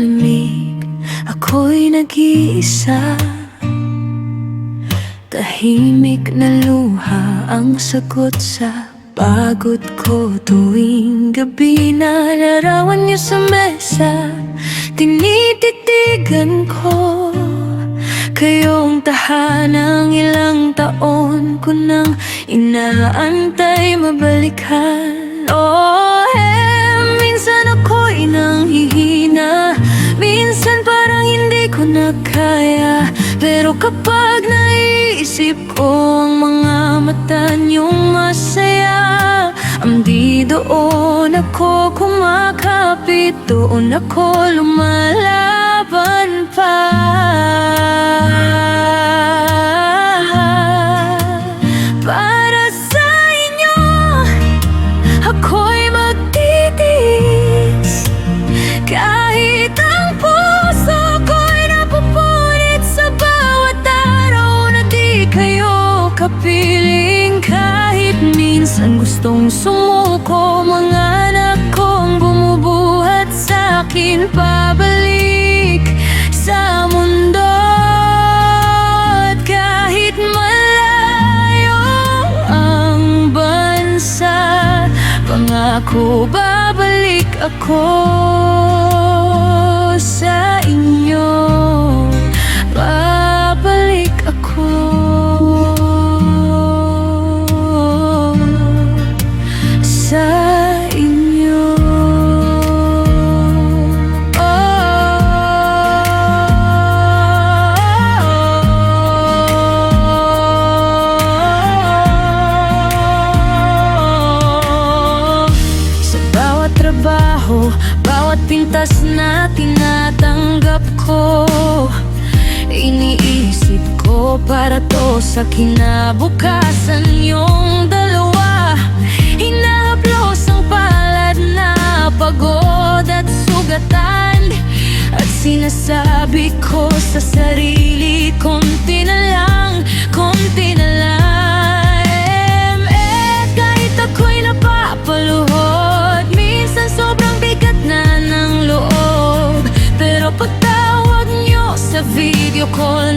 malamig, ako'y nag-iisa. Tahimik na luha ang sagot sa pagod ko tuwing gabi na larawan niyo sa mesa. Tinititigan ko kayong tahanang ilang taon ko nang inaantay mabalikan. Oh, minsan ako'y nanghihina, minsan parang hindi ko na kaya. Pero kapag naisip ko ang mga mata niyong masaya, di doon ako kumakapit, doon ako lumalaban pa. Para sa inyo, ako'y magtitiis, kahit ang puso ko'y napupunit sa bawat araw na di kayo kapiling. Kahit minsan gustong sumuko, mga anak kong bumubuhat sa'kin pabalik sa mundo. At kahit malayo ang bansa, pangako babalik ako sa inyo. Babalik ako sa inyo. Sa bawat trabaho, bawat pintas na tinatanggap ko, iniisip ko para to sa kinabukasan. Yung dalawa, hinahaplos ang palad na pagod at sugatan. At sinasabi ko sa sarili, konti na lang, konti na lang. Kahit ako'y napapaluhod, minsan sobrang bigat na ng loob. Pero pagtawag niyo sa video call,